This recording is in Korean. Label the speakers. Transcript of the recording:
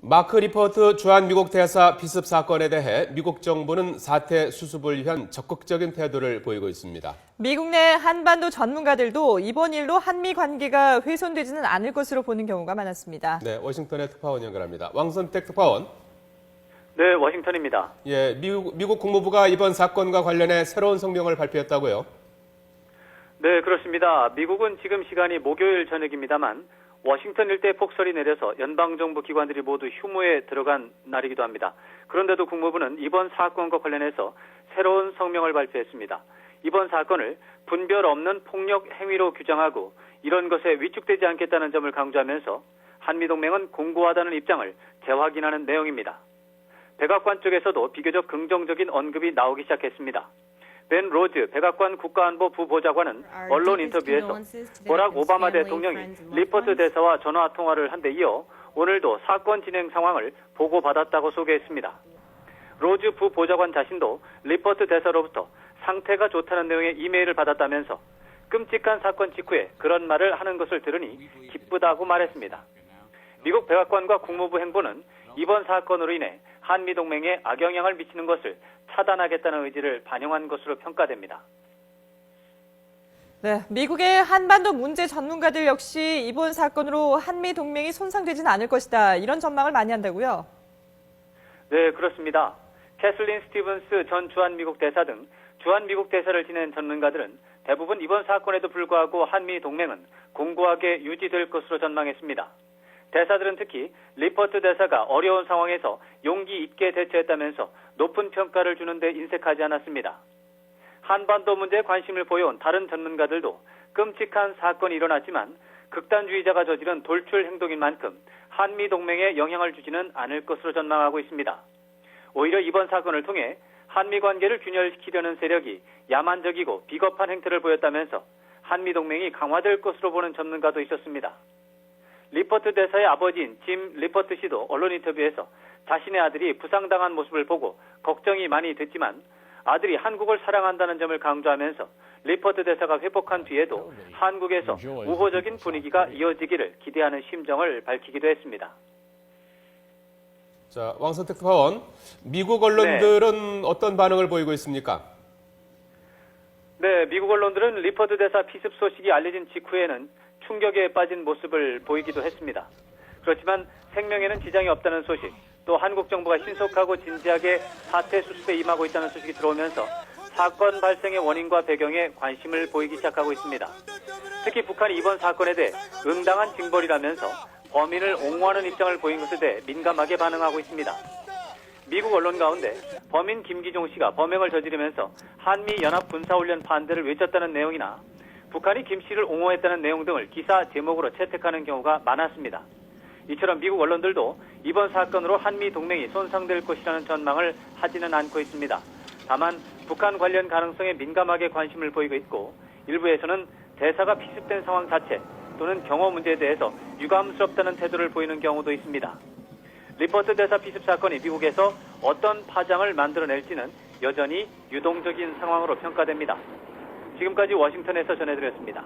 Speaker 1: 마크 리포트 주한 미국 대사 비습 사건에 대해 미국 정부는 사태 수습을 위한 적극적인 태도를 보이고 있습니다.
Speaker 2: 미국 내 한반도 전문가들도 이번 일로 한미 관계가 훼손되지는 않을 것으로 보는 경우가 많았습니다.
Speaker 1: 네, 워싱턴의 특파원 연결합니다. 왕선택 특파원.
Speaker 3: 네, 워싱턴입니다.
Speaker 1: 예, 미국 국무부가 이번 사건과 관련해 새로운 성명을 발표했다고요?
Speaker 3: 네, 그렇습니다. 미국은 지금 시간이 목요일 저녁입니다만 워싱턴 일대에 폭설이 내려서 연방정부 기관들이 모두 휴무에 들어간 날이기도 합니다. 그런데도 국무부는 이번 사건과 관련해서 새로운 성명을 발표했습니다. 이번 사건을 분별 없는 폭력 행위로 규정하고 이런 것에 위축되지 않겠다는 점을 강조하면서 한미동맹은 공고하다는 입장을 재확인하는 내용입니다. 백악관 쪽에서도 비교적 긍정적인 언급이 나오기 시작했습니다. 벤 로즈 백악관 국가안보 부보좌관은 언론 인터뷰에서 버락 오바마 대통령이 리포트 대사와 전화 통화를 한 데 이어 오늘도 사건 진행 상황을 보고받았다고 소개했습니다. 로즈 부보좌관 자신도 리포트 대사로부터 상태가 좋다는 내용의 이메일을 받았다면서 끔찍한 사건 직후에 그런 말을 하는 것을 들으니 기쁘다고 말했습니다. 미국 백악관과 국무부 행보는 이번 사건으로 인해 한미동맹에 악영향을 미치는 것을 차단하겠다는 의지를 반영한 것으로 평가됩니다.
Speaker 2: 네, 미국의 한반도 문제 전문가들 역시 이번 사건으로 한미동맹이 손상되지는 않을 것이다. 이런 전망을 많이 한다고요?
Speaker 3: 네, 그렇습니다. 캐슬린 스티븐스 전 주한미국 대사 등 주한미국 대사를 지낸 전문가들은 대부분 이번 사건에도 불구하고 한미동맹은 공고하게 유지될 것으로 전망했습니다. 대사들은 특히 리포트 대사가 어려운 상황에서 용기 있게 대처했다면서 높은 평가를 주는 데 인색하지 않았습니다. 한반도 문제에 관심을 보여온 다른 전문가들도 끔찍한 사건이 일어났지만 극단주의자가 저지른 돌출 행동인 만큼 한미동맹에 영향을 주지는 않을 것으로 전망하고 있습니다. 오히려 이번 사건을 통해 한미 관계를 균열시키려는 세력이 야만적이고 비겁한 행태를 보였다면서 한미동맹이 강화될 것으로 보는 전문가도 있었습니다. 리포트 대사의 아버지인 짐 리포트 씨도 언론 인터뷰에서 자신의 아들이 부상당한 모습을 보고 걱정이 많이 됐지만 아들이 한국을 사랑한다는 점을 강조하면서 리포트 대사가 회복한 뒤에도 한국에서 우호적인 분위기가 이어지기를 기대하는 심정을 밝히기도 했습니다.
Speaker 1: 자, 왕선택 특파원, 미국 언론들은 어떤 반응을 보이고 있습니까?
Speaker 3: 네, 미국 언론들은 리포트 대사 피습 소식이 알려진 직후에는 충격에 빠진 모습을 보이기도 했습니다. 그렇지만 생명에는 지장이 없다는 소식, 또 한국 정부가 신속하고 진지하게 사태 수습에 임하고 있다는 소식이 들어오면서 사건 발생의 원인과 배경에 관심을 보이기 시작하고 있습니다. 특히 북한이 이번 사건에 대해 응당한 징벌이라면서 범인을 옹호하는 입장을 보인 것에 대해 민감하게 반응하고 있습니다. 미국 언론 가운데 범인 김기종 씨가 범행을 저지르면서 한미연합군사훈련 반대를 외쳤다는 내용이나 북한이 김 씨를 옹호했다는 내용 등을 기사 제목으로 채택하는 경우가 많았습니다. 이처럼 미국 언론들도 이번 사건으로 한미 동맹이 손상될 것이라는 전망을 하지는 않고 있습니다. 다만 북한 관련 가능성에 민감하게 관심을 보이고 있고 일부에서는 대사가 피습된 상황 자체 또는 경호 문제에 대해서 유감스럽다는 태도를 보이는 경우도 있습니다. 리포트 대사 피습 사건이 미국에서 어떤 파장을 만들어낼지는 여전히 유동적인 상황으로 평가됩니다. 지금까지 워싱턴에서 전해드렸습니다.